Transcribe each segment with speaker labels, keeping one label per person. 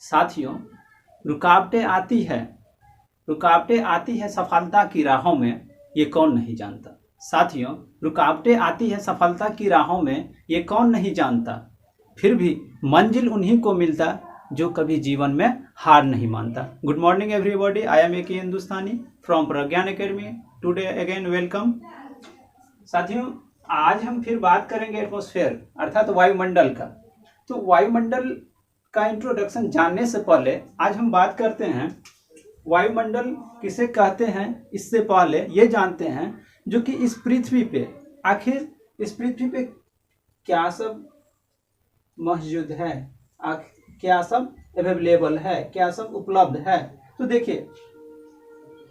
Speaker 1: साथियों, रुकावटें आती है सफलता की राहों में, ये कौन नहीं जानता। साथियों, रुकावटें आती है सफलता की राहों में, ये कौन नहीं जानता। फिर भी मंजिल उन्हीं को मिलता जो कभी जीवन में हार नहीं मानता। Good morning everybody, I am A K. Hindustani from Pragyan academy. Today again welcome. साथियों, आज हम फिर बात करेंगे एटमॉस्फेयर अर्थात वायुमंडल का। तो वायुमंडल का इंट्रोडक्शन जानने से पहले आज हम बात करते हैं वायुमंडल किसे कहते हैं। इससे पहले ये जानते हैं जो कि इस पृथ्वी पे, आखिर इस पृथ्वी पे क्या सब मौजूद है, क्या सब अवेलेबल है, क्या सब उपलब्ध है। तो देखिए,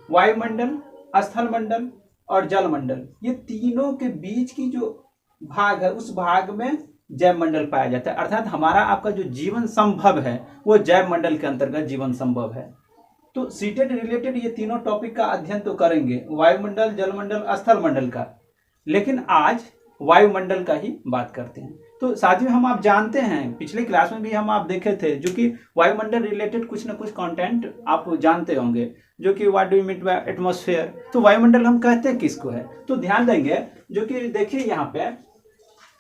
Speaker 1: वायुमंडल, स्थलमंडल और जलमंडल, ये तीनों के बीच की जो भाग है उस भाग में जैव मंडल पाया जाता है। अर्थात हमारा आपका जो जीवन संभव है वो जैव मंडल के अंतर्गत जीवन संभव है। तो सीटेट रिलेटेड ये तीनों टॉपिक का अध्ययन तो करेंगे, वायुमंडल, जलमंडल, स्थलमंडल का, लेकिन आज वायुमंडल का ही बात करते हैं। तो साथियों, हम आप जानते हैं, पिछले क्लास में भी हम आप देखे थे, जो कि वायुमंडल रिलेटेड कुछ ना कुछ कंटेंट आप जानते होंगे, जो कि what do you mean by atmosphere. तो वायुमंडल हम कहते हैं किसको है, तो ध्यान देंगे जो कि देखिए यहाँ पे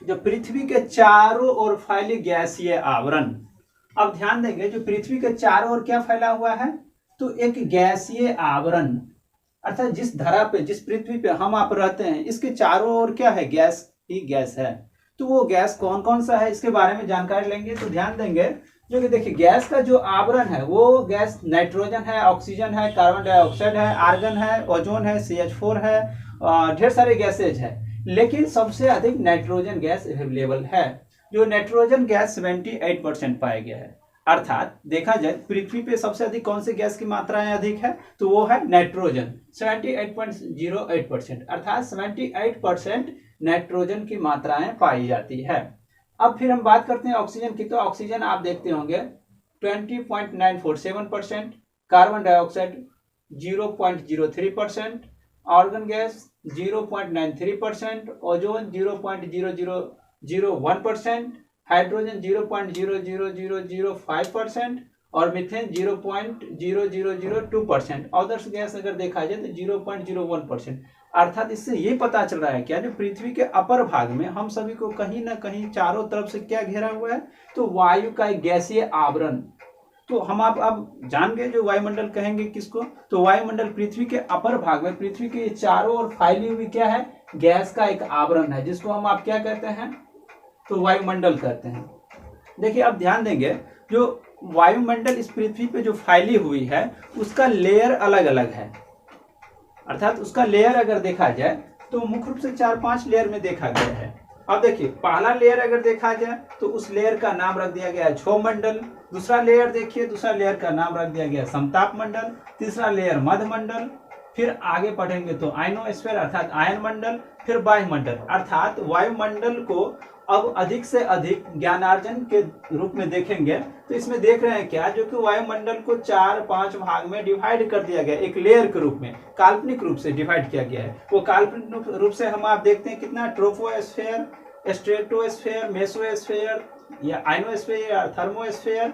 Speaker 1: जो पृथ्वी के चारों ओर फैले गैसीय आवरण। अब ध्यान देंगे, जो पृथ्वी के चारों ओर क्या फैला हुआ है, तो एक गैसीय आवरण, अर्थात जिस धरा पे, जिस पृथ्वी पे हम आप रहते हैं, इसके चारों ओर क्या है, गैस ही गैस है। तो वो गैस कौन कौन सा है, इसके बारे में जानकारी लेंगे। तो ध्यान देंगे जो कि देखिए, गैस का जो आवरण है वो गैस नाइट्रोजन है, ऑक्सीजन है, कार्बन डाइऑक्साइड है, आर्गन है, ओजोन है, CH4 है, ढेर सारे गैसेज है, लेकिन सबसे अधिक नाइट्रोजन गैस अवेलेबल है। जो नाइट्रोजन गैस 78% पाया गया है। अर्थात देखा जाए पृथ्वी पे सबसे अधिक कौन सी गैस की मात्राएं अधिक है, तो वो है नाइट्रोजन, 78.08%, अर्थात 78% नाइट्रोजन की मात्राएं पाई जाती है। अब फिर हम बात करते हैं ऑक्सीजन की। तो ऑक्सीजन आप देखते होंगे 20.947%, carbon dioxide 0.03%, organ gas 0.93%, ozone 0.0001%, hydrogen 0.00005% और मीथेन 0.0002%। अदर्स गैस अगर देखा जाए तो 0.01%। अर्थात इससे ये पता चल रहा है क्या, जो पृथ्वी के अपर भाग में हम सभी को कहीं ना कहीं चारों तरफ से क्या घेरा हुआ है, तो वायु का एक गैसीय आवरण। तो हम आप अब जान गए जो वायुमंडल कहेंगे किसको। तो वायुमंडल पृथ्वी के अपर भाग में, पृथ्वी के चारों ओर फैली हुई क्या है, गैस का एक आवरण है, जिसको हम आप क्या कहते हैं, तो वायुमंडल कहते हैं। देखिए, अब ध्यान देंगे, जो वायुमंडल इस पृथ्वी पे जो फैली हुई है उसका लेयर अलग अलग है। अर्थात उसका लेयर अगर देखा जाए तो मुख्य रूप से 4-5 लेयर में देखा गया है। अब देखिए, पहला लेयर अगर देखा जाए तो उस लेयर का नाम रख दिया गया है क्षोभमंडल। दूसरा लेयर देखिए, दूसरा लेयर का नाम रख दिया गया समताप मंडल। तीसरा लेयर मध्यमंडल। फिर आगे पढ़ेंगे तो आयनोस्फीयर अर्थात आयन मंडल। फिर वायुमंडल। अर्थात वायुमंडल को अब अधिक से अधिक ज्ञानार्जन के रूप में देखेंगे तो इसमें देख रहे हैं क्या, जो कि वायुमंडल को 4-5 भाग में डिवाइड कर दिया गया, एक लेयर के रूप में, काल्पनिक रूप से डिवाइड किया गया है। वो काल्पनिक रूप से हम आप देखते हैं कितना, ट्रोपोस्फीयर, स्ट्रेटोस्फीयर, मेसोस्फीयर या आयनोस्फीयर या थर्मोस्फीयर,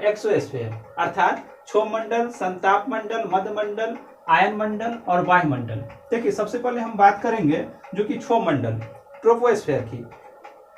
Speaker 1: एक्सोस्फीयर। अर्थात क्षोभमंडल, संताप मंडल, मध्यमंडल, आयन मंडल और वायुमंडल। देखिए, सबसे पहले हम बात करेंगे जो कि क्षोभमंडल, ट्रोपोस्फीयर की।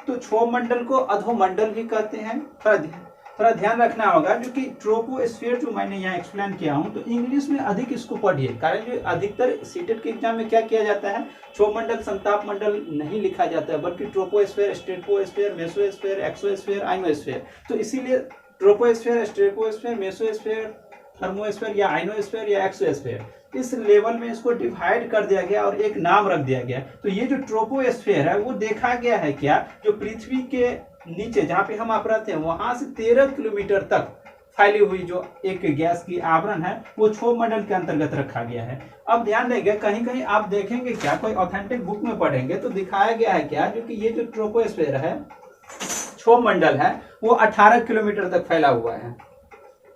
Speaker 1: तो क्षोभमंडल को अधोमंडल भी कहते हैं। थोड़ा ध्यान रखना होगा, जो कि ट्रोपोस्फीयर जो मैंने यहाँ एक्सप्लेन किया हूँ, तो इंग्लिश में अधिक इसको पढ़िए, कारण जो अधिकतर सीटेट के एग्जाम में क्या किया जाता है, क्षोभमंडल, संताप मंडल नहीं लिखा जाता है, बल्कि troposphere, stratosphere, mesosphere, exosphere, ionosphere. तो इसीलिए ट्रोपोस्फीयर, स्ट्रेटोस्फीयर, मेसोस्फीयर, थर्मोस्फीयर या आयनोस्फीयर या एक्सोस्फीयर, इस लेवल में इसको डिवाइड कर दिया गया और एक नाम रख दिया गया। तो ये जो ट्रोपोस्फीयर है वो देखा गया है क्या, जो पृथ्वी के नीचे जहाँ पे हम आप रहते हैं वहां से 13 किलोमीटर तक फैली हुई जो एक गैस की आवरण है वो क्षोभमंडल के अंतर्गत रखा गया है। अब ध्यान देंगे, कहीं कहीं आप देखेंगे क्या, कोई ऑथेंटिक बुक में पढ़ेंगे तो दिखाया गया है क्या, जो कि ये जो ट्रोपोस्फीयर है, क्षोभमंडल है, वो 18 किलोमीटर तक फैला हुआ है।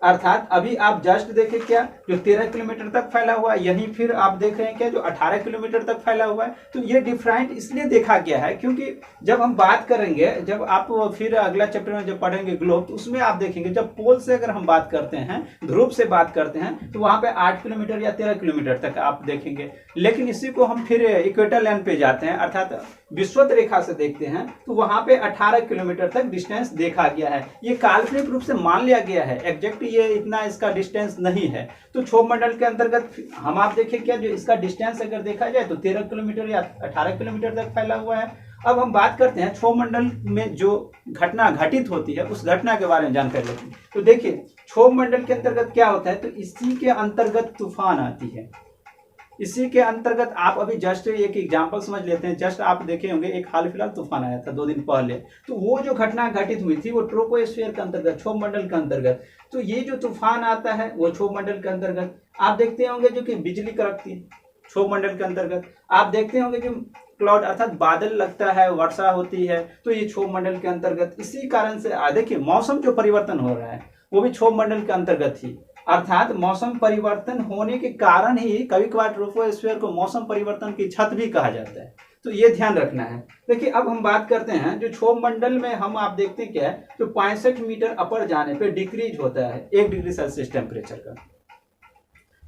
Speaker 1: अर्थात अभी आप जस्ट देखें क्या, जो 13 किलोमीटर तक फैला हुआ है, यहीं फिर आप देख रहे हैं क्या जो 18 किलोमीटर तक फैला हुआ है। तो ये डिफरेंट इसलिए देखा गया है क्योंकि जब हम बात करेंगे, जब आप फिर अगला चैप्टर में जब पढ़ेंगे ग्लोब, तो उसमें आप देखेंगे जब पोल से अगर हम बात करते हैं, ध्रुव से बात करते हैं, तो वहां पे 8 किलोमीटर या 13 किलोमीटर तक आप देखेंगे। लेकिन इसी को हम फिर इक्वेटर लाइन पे जाते हैं, अर्थात विषुवत रेखा से देखते हैं, तो वहां पे 18 किलोमीटर तक डिस्टेंस देखा गया है। ये काल्पनिक रूप से मान लिया गया है, एग्जैक्ट ये इतना इसका डिस्टेंस नहीं है। तो क्षोभ मंडल के अंतर्गत हम आप देखें क्या जो इसका डिस्टेंस अगर देखा जाए तो 13 किलोमीटर या 18 किलोमीटर तक फैला हुआ है। अब हम बात करते हैं क्षोभ मंडल में जो घटना घटित होती है उस घटना के बारे में जानकारी लेते हैं। तो देखिए क्षोभ मंडल के अंतर्गत क्या होता है, तो इसी के अंतर्गत तूफान आती है। इसी के अंतर्गत आप अभी जस्ट एक एग्जांपल समझ लेते हैं। जस्ट आप देखे होंगे एक हाल फिलहाल तूफान आया था 2 दिन पहले, तो वो जो घटना घटित हुई थी वो ट्रोपोस्फीयर के अंतर्गत, क्षोभ मंडल के अंतर्गत। तो ये जो तूफान आता है वो क्षोभ मंडल के अंतर्गत। आप देखते होंगे जो कि बिजली कड़कती है क्षोभ मंडल के अंतर्गत। आप देखते होंगे जो क्लाउड अर्थात बादल लगता है, वर्षा होती है, तो ये क्षोभ मंडल के अंतर्गत। इसी कारण से देखिए मौसम जो परिवर्तन हो रहा है वो भी क्षोभ मंडल के अंतर्गत ही, अर्थात मौसम परिवर्तन होने के कारण ही कभी कभार ट्रोपोस्फीयर को मौसम परिवर्तन की छत भी कहा जाता है। तो ये ध्यान रखना है। देखिए अब हम बात करते हैं जो क्षोभ मंडल में हम आप देखते हैं क्या है, जो 65 मीटर अपर जाने पे डिक्रीज होता है 1 डिग्री सेल्सियस टेम्परेचर का।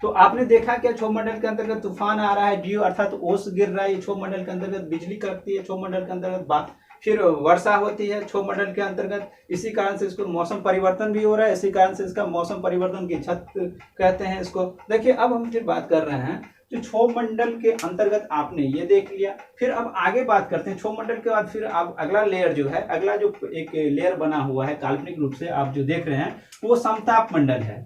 Speaker 1: तो आपने देखा क्या क्षोभ मंडल के अंतर्गत तूफान आ रहा है, ड्यू अर्थात ओस गिर रहा है क्षोभ मंडल के अंतर्गत, बिजली कड़कती है क्षोभ मंडल के अंतर्गत, फिर वर्षा होती है क्षोभ मंडल के अंतर्गत। इसी कारण से इसको मौसम परिवर्तन भी हो रहा है, इसी कारण से इसका मौसम परिवर्तन की छत कहते हैं इसको। देखिए अब हम फिर बात कर रहे हैं जो क्षोभ मंडल के अंतर्गत आपने ये देख लिया, फिर अब आगे बात करते हैं क्षोभ मंडल के बाद फिर आप अगला लेयर जो है, अगला जो एक लेयर बना हुआ है काल्पनिक रूप से आप जो देख रहे हैं वो समताप मंडल है,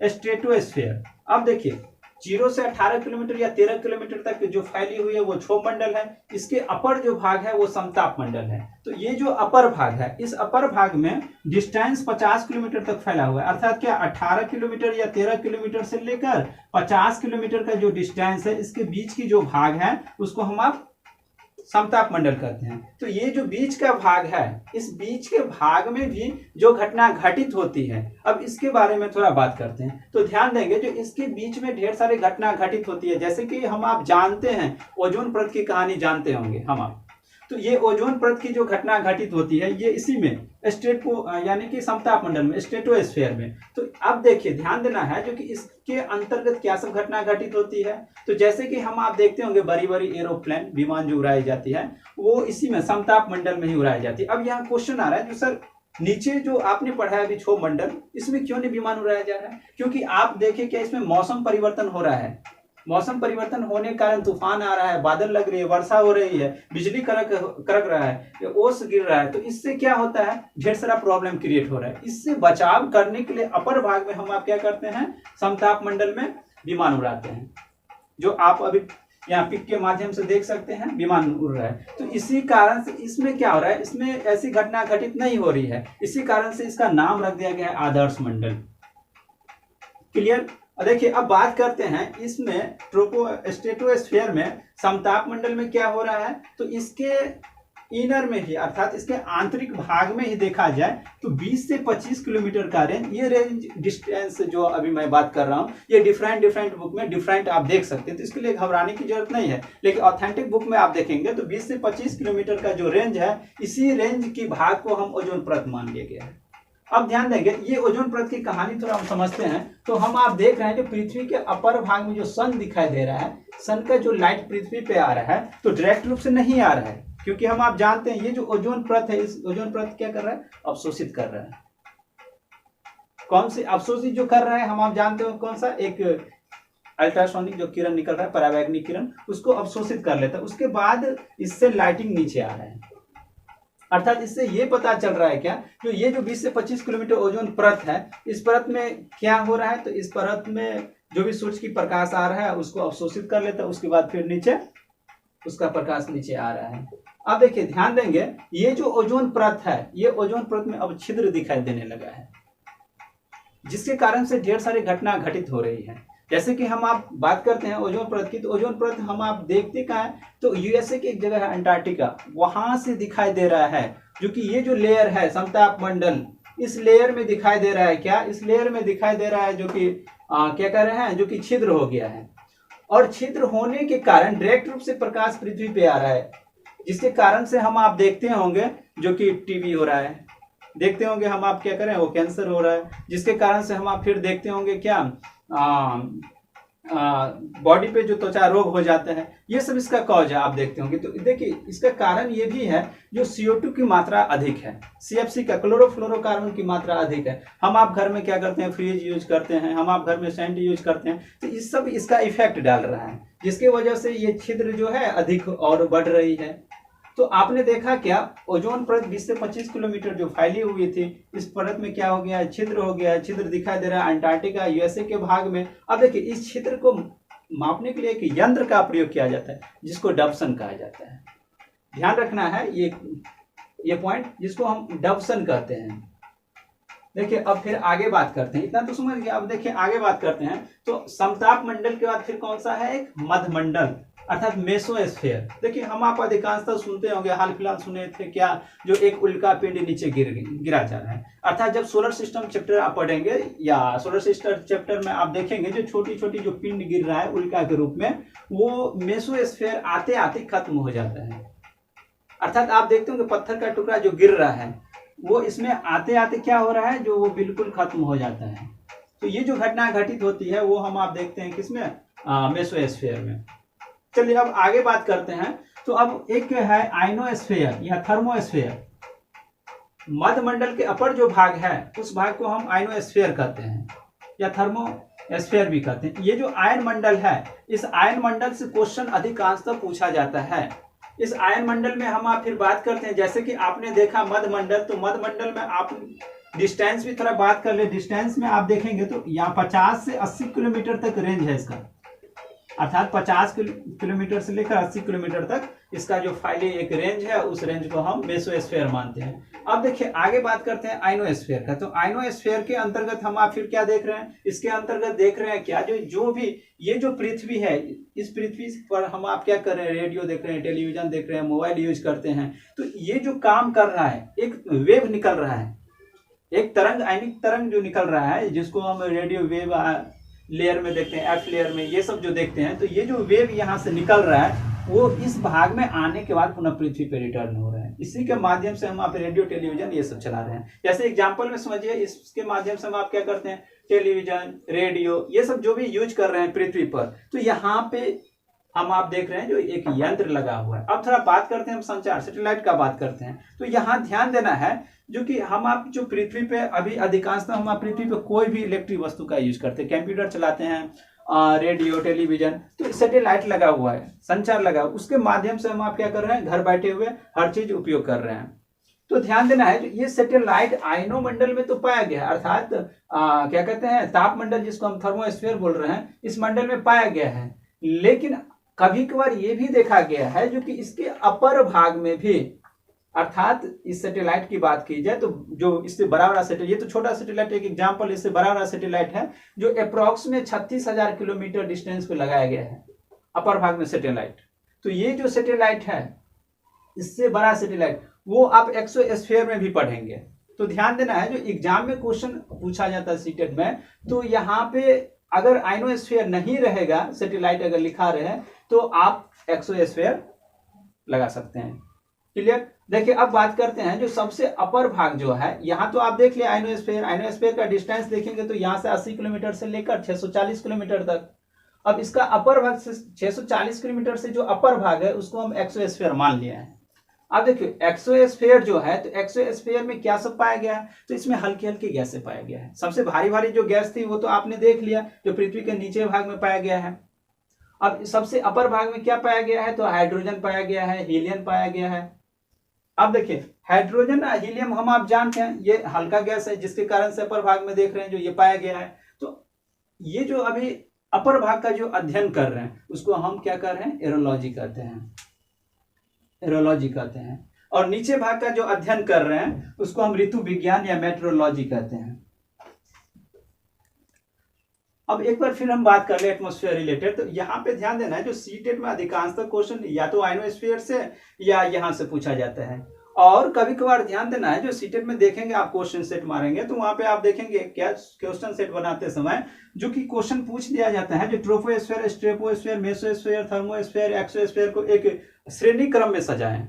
Speaker 1: स्ट्रेटोस्फीयर। अब देखिए 0 से 18 किलोमीटर या 13 किलोमीटर तक जो फैली हुई है वो क्षोभ मंडल है, इसके अपर जो भाग है वो समताप मंडल है। तो ये जो अपर भाग है, इस अपर भाग में डिस्टेंस 50 किलोमीटर तक फैला हुआ है, अर्थात क्या 18 किलोमीटर या 13 किलोमीटर से लेकर 50 किलोमीटर का जो डिस्टेंस है, इसके बीच की जो भाग है उसको हम आप समताप मंडल कहते हैं। तो ये जो बीच का भाग है, इस बीच के भाग में भी जो घटना घटित होती है, अब इसके बारे में थोड़ा बात करते हैं। तो ध्यान देंगे जो इसके बीच में ढेर सारी घटना घटित होती है, जैसे कि हम आप जानते हैं ओजोन परत की कहानी जानते होंगे हम आप। तो ये ओजोन परत की जो घटना घटित होती है ये इसी में यानी कि समताप मंडल में, स्ट्रेटोस्फीयर में। तो अब देखिए ध्यान देना है जो कि इसके अंतर्गत क्या सब घटना घटित होती है। तो जैसे कि हम आप देखते होंगे बड़ी बड़ी एरोप्लेन विमान जो उड़ाई जाती है वो इसी में समताप मंडल में ही उड़ाई जाती है। अब यहाँ क्वेश्चन आ रहा है जो सर नीचे जो आपने पढ़ा है अभी क्षोभ मंडल, इसमें क्यों नहीं विमान उड़ाया जा रहा है? क्योंकि आप देखें क्या इसमें मौसम परिवर्तन हो रहा है, मौसम परिवर्तन होने के कारण तूफान आ रहा है, बादल लग रही है, वर्षा हो रही है, बिजली कड़क रहा है, ओस गिर रहा है। तो इससे क्या होता है, ढेर सारा प्रॉब्लम क्रिएट हो रहा है। इससे बचाव करने के लिए अपर भाग में हम आप क्या करते हैं, समताप मंडल में विमान उड़ाते हैं, जो आप अभी यहाँ पिक के माध्यम से देख सकते हैं विमान उड़ रहा है। तो इसी कारण से इसमें क्या हो रहा है, इसमें ऐसी घटना घटित नहीं हो रही है, इसी कारण से इसका नाम रख दिया गया है आदर्श मंडल। क्लियर? देखिए अब बात करते हैं इसमें स्ट्रेटोस्फीयर में समताप मंडल में क्या हो रहा है। तो इसके इनर में ही अर्थात इसके आंतरिक भाग में ही देखा जाए तो 20 से 25 किलोमीटर का रेंज, ये रेंज डिस्टेंस जो अभी मैं बात कर रहा हूँ ये डिफरेंट बुक में डिफरेंट आप देख सकते हैं, तो इसके लिए घबराने की जरूरत नहीं है। लेकिन ऑथेंटिक बुक में आप देखेंगे तो 20 से 25 किलोमीटर का जो रेंज है, इसी रेंज की भाग को हम ओजोन परत मान लिया गया है। अब ध्यान देंगे ये ओजोन परत की कहानी थोड़ा हम समझते हैं। तो हम आप देख रहे हैं जो पृथ्वी के अपर भाग में जो सन दिखाई दे रहा है, सन का जो लाइट पृथ्वी पे आ रहा है तो डायरेक्ट रूप से नहीं आ रहा है, क्योंकि हम आप जानते हैं ये जो ओजोन परत है, इस ओजोन परत क्या कर रहा है, अवशोषित कर रहा है। कौन सी अवशोषित जो कर रहा है हम आप जानते हो कौन सा, एक अल्ट्रासोनिक जो किरण निकल रहा है, परावैंगनिक किरण, उसको अवशोषित कर लेता है। उसके बाद इससे लाइटिंग नीचे आ रहा है, अर्थात इससे ये पता चल रहा है क्या, जो ये जो 20 से 25 किलोमीटर ओजोन परत है, इस परत में क्या हो रहा है, तो इस परत में जो भी सूर्य की प्रकाश आ रहा है उसको अवशोषित कर लेता है, उसके बाद फिर नीचे उसका प्रकाश नीचे आ रहा है। अब देखिए ध्यान देंगे ये जो ओजोन परत है, ये ओजोन परत में अब छिद्र दिखाई देने लगा है, जिसके कारण से ढेर सारी घटना घटित हो रही है। जैसे कि हम आप बात करते हैं ओजोन परत की, तो ओजोन परत हम आप देखते कहाँ है, तो यूएसए की एक जगह है अंटार्कटिका, वहां से दिखाई दे रहा है, जो कि ये जो लेयर है समताप मंडल, इस लेयर में दिखाई दे रहा है क्या, इस लेयर में दिखाई दे रहा है जो कि क्या कह रहे हैं, जो कि छिद्र हो गया है। और छिद्र होने के कारण डायरेक्ट रूप से प्रकाश पृथ्वी पे आ रहा है, जिसके कारण से हम आप देखते होंगे जो कि टीबी हो रहा है, देखते होंगे हम आप क्या करें, वो कैंसर हो रहा है, जिसके कारण से हम आप फिर देखते होंगे क्या बॉडी पे जो त्वचा रोग हो जाते हैं, ये सब इसका कॉज है, आप देखते होंगे। तो देखिए इसका कारण ये भी है जो CO2 की मात्रा अधिक है, CFC का क्लोरोफ्लोरोकार्बन की मात्रा अधिक है। हम आप घर में क्या करते हैं, फ्रिज यूज करते हैं, हम आप घर में सेंट यूज करते हैं, तो इस सब इसका इफेक्ट डाल रहा है, जिसकी वजह से ये छिद्र जो है अधिक और बढ़ रही है। तो आपने देखा क्या, ओजोन परत 20 से 25 किलोमीटर जो फैली हुई थी, इस परत में क्या हो गया है, छिद्र हो गया है, छिद्र दिखाई दे रहा है अंटार्कटिका USA के भाग में। अब देखिए इस छिद्र को मापने के लिए एक यंत्र का प्रयोग किया जाता है जिसको डबसन कहा जाता है। ध्यान रखना है ये पॉइंट, जिसको हम डबसन कहते हैं। देखिए अब फिर आगे बात करते हैं, इतना तो समझ गया। अब देखिए आगे बात करते हैं, तो समताप मंडल के बाद फिर कौन सा है, एक मध्यमंडल अर्थात मेसोस्फीयर। देखिए हम आप अधिकांशतः सुनते होंगे, हाल फिलहाल सुने थे क्या, जो एक उल्का पिंड नीचे गिरा जा रहा है। अर्थात जब सोलर सिस्टम चैप्टर आप पढ़ेंगे या सोलर सिस्टम चैप्टर में आप देखेंगे जो छोटी छोटी जो पिंड गिर रहा है उल्का के रूप में, वो मेसोस्फीयर आते आते खत्म हो जाता है। अर्थात आप देखते होंगे पत्थर का टुकड़ा जो गिर रहा है वो इसमें आते आते क्या हो रहा है, जो वो बिल्कुल खत्म हो जाता है। तो ये जो घटना घटित होती है वो हम आप देखते हैं किसमें, मेसोस्फीयर में। चलिए अब आगे बात करते हैं। तो अब एक है आइनोस्फीयर या थर्मोस्फीयर। मध्यमंडल के अपर जो भाग है उस भाग को हम आइनोस्फीयर कहते हैं या थर्मोस्फीयर भी कहते हैं। ये जो आयन मंडल है, इस आयन मंडल से क्वेश्चन अधिकांशतः पूछा जाता है। इस आयन मंडल में हम आप फिर बात करते हैं, जैसे कि आपने देखा मध्यमंडल, तो मध्यमंडल में आप डिस्टेंस भी थोड़ा बात कर ले। डिस्टेंस में आप देखेंगे तो यहाँ 50 से 80 किलोमीटर तक रेंज है इसका, अर्थात 50 किलोमीटर से लेकर 80 किलोमीटर तक इसका जो फैली एक रेंज है, उस रेंज को हम मेसोस्फीयर मानते हैं। अब देखिए आगे बात करते हैं आइनोस्फीयर का। तो आइनोस्फीयर के अंतर्गत हम आप फिर क्या देख रहे हैं, इसके अंतर्गत देख रहे हैं क्या, जो भी ये जो पृथ्वी है, इस पृथ्वी पर हम आप क्या कर रहे हैं, रेडियो देख रहे हैं, टेलीविजन देख रहे हैं, मोबाइल यूज करते हैं। तो ये जो काम कर रहा है, एक वेव निकल रहा है, एक तरंग, आयनिक तरंग जो निकल रहा है, जिसको हम रेडियो वेव लेयर में देखते हैं, एफ लेयर में, ये सब जो देखते हैं। तो ये जो वेव यहाँ से निकल रहा है वो इस भाग में आने के बाद पुनः पृथ्वी पे रिटर्न हो रहा है। इसी के माध्यम से हम आप रेडियो टेलीविजन ये सब चला रहे हैं। जैसे एग्जांपल में समझिए, इसके माध्यम से हम आप क्या करते हैं, टेलीविजन, रेडियो, ये सब जो भी यूज कर रहे हैं पृथ्वी पर, तो यहाँ पे हम आप देख रहे हैं जो एक यंत्र लगा हुआ है। अब थोड़ा बात करते हैं हम संचार सैटेलाइट का बात करते हैं। तो यहाँ ध्यान देना है जो कि हम आप जो पृथ्वी पे अभी अधिकांशतः हम आप पृथ्वी पे कोई भी इलेक्ट्रिक वस्तु का यूज करते हैं, कंप्यूटर चलाते हैं, रेडियो, टेलीविजन, तो सैटेलाइट लगा हुआ है, संचार लगा हुआ, उसके माध्यम से हम आप क्या कर रहे हैं, घर बैठे हुए हर चीज उपयोग कर रहे हैं। तो ध्यान देना है ये सैटेलाइट आयनो मंडल में तो पाया गया, अर्थात क्या कहते हैं, तापमंडल, जिसको हम थर्मोस्फीयर बोल रहे हैं, इस मंडल में पाया गया है। लेकिन कभी कभार ये भी देखा गया है जो कि इसके अपर भाग में भी, अर्थात इस सैटेलाइट की बात की जाए तो जो इससे बड़ा बड़ा सैटेलाइट, ये तो छोटा सैटेलाइट एक एग्जांपल, इससे बड़ा बड़ा सैटेलाइट है जो अप्रॉक्स में 36,000 किलोमीटर डिस्टेंस पे लगाया गया है अपर भाग में सैटेलाइट। तो ये जो सैटेलाइट है, इससे बड़ा सैटेलाइट, वो आप एक्सोस्फीयर में भी पढ़ेंगे। तो ध्यान देना है, जो एग्जाम में क्वेश्चन पूछा जाता है सीटेट में, तो यहाँ पे अगर आइनोस्फीयर नहीं रहेगा, सैटेलाइट अगर लिखा रहे, तो आप एक्सोस्फीयर लगा सकते हैं। क्लियर। देखिए अब बात करते हैं जो सबसे अपर भाग जो है, यहाँ तो आप देख लिया आइनोस्फीयर, आइनोस्फीयर का डिस्टेंस देखेंगे तो यहाँ से 80 किलोमीटर से लेकर 640 किलोमीटर तक। अब इसका अपर भाग से 640 किलोमीटर से जो अपर भाग है उसको हम एक्सोस्फीयर मान लिया है। अब देखिए एक्सोस्फीयर जो है, तो एक्सोस्फीयर में क्या सब पाया गया है, तो इसमें हल्की हल्की गैसें पाया गया है। सबसे भारी भारी जो गैस थी वो तो आपने देख लिया, जो पृथ्वी के नीचे भाग में पाया गया है। अब सबसे अपर भाग में क्या पाया गया है, तो हाइड्रोजन पाया गया है, हीलियम पाया गया है। अब देखिए हाइड्रोजन हीलियम हम आप जानते हैं ये हल्का गैस है, जिसके कारण से अपर भाग में देख रहे हैं जो ये पाया गया है। तो ये जो अभी अपर भाग का जो अध्ययन कर रहे हैं उसको हम क्या कर रहे हैं, एरोलॉजी कहते हैं, एरोलॉजी कहते हैं। और नीचे भाग का जो अध्ययन कर रहे हैं उसको हम ऋतु विज्ञान या मेट्रोलॉजी कहते हैं। अब एक बार फिर हम बात कर ले एटमॉस्फेयर रिलेटेड। तो यहाँ पे ध्यान देना है, जो सीटेट में अधिकांशतः क्वेश्चन या तो आइनोस्फीयर से या यहाँ से पूछा जाता है। और कभी कभार ध्यान देना है, जो सीटेट में देखेंगे आप क्वेश्चन सेट मारेंगे तो वहां पे आप देखेंगे क्या क्वेश्चन सेट बनाते समय जो कि क्वेश्चन पूछ लिया जाता है, जो troposphere, stratosphere, mesosphere, thermosphere, exosphere को एक श्रेणी क्रम में सजाएं।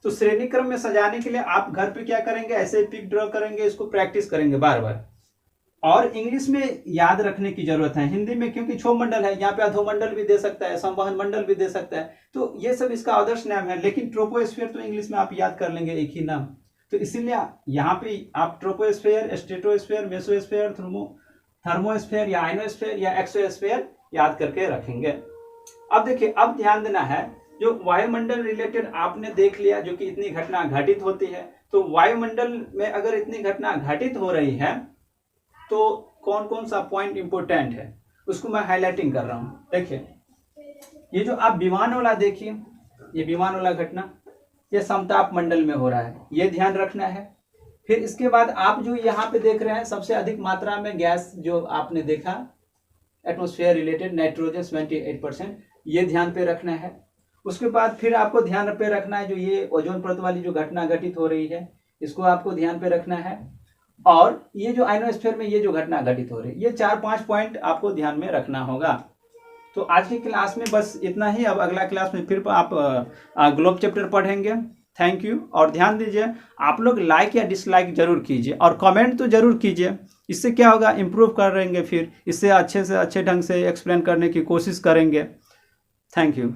Speaker 1: तो श्रेणी क्रम में सजाने के लिए आप घर पे क्या करेंगे, ऐसे पिक ड्रॉ करेंगे, इसको प्रैक्टिस करेंगे बार बार। और इंग्लिश में याद रखने की जरूरत है, हिंदी में क्योंकि क्षोभ मंडल है, यहाँ पे अधोमंडल भी दे सकता है, संवहन मंडल भी दे सकता है, तो ये सब इसका आदर्श नाम है। लेकिन ट्रोपोस्फीयर तो इंग्लिश में आप याद कर लेंगे एक ही नाम, तो इसीलिए यहाँ पे आप ट्रोपोस्फीयर, स्ट्रेटोस्फीयर, मेसोस्फीयर, थर्मोस्फीयर या आयनोस्फीयर या एक्सोस्फीयर याद करके रखेंगे। अब देखिए, अब ध्यान देना है, जो वायुमंडल रिलेटेड आपने देख लिया जो कि इतनी घटना घटित होती है, तो वायुमंडल में अगर इतनी घटना घटित हो रही है तो कौन कौन सा पॉइंट इंपोर्टेंट है उसको मैं हाईलाइटिंग कर रहा हूं। देखिए, ये जो आप विमान वाला देखिए, ये विमान वाला घटना ये समताप मंडल में हो रहा है, ये ध्यान रखना है। फिर इसके बाद आप जो यहाँ पे देख रहे हैं सबसे अधिक मात्रा में गैस जो आपने देखा एटमॉस्फेयर रिलेटेड नाइट्रोजन 78%, ये ध्यान पे रखना है। उसके बाद फिर आपको ध्यान पे रखना है जो ये ओजोन परत वाली जो घटना घटित हो रही है, इसको आपको ध्यान पे रखना है। और ये जो आयनोस्फीयर में ये जो घटना घटित हो रही है, ये 4-5 पॉइंट आपको ध्यान में रखना होगा। तो आज की क्लास में बस इतना ही। अब अगला क्लास में फिर आप ग्लोब चैप्टर पढ़ेंगे। Thank you. और ध्यान दीजिए, आप लोग लाइक या डिसलाइक जरूर कीजिए और कमेंट तो जरूर कीजिए। इससे क्या होगा, इम्प्रूव करेंगे, फिर इससे अच्छे से अच्छे ढंग से एक्सप्लेन करने की कोशिश करेंगे। Thank you.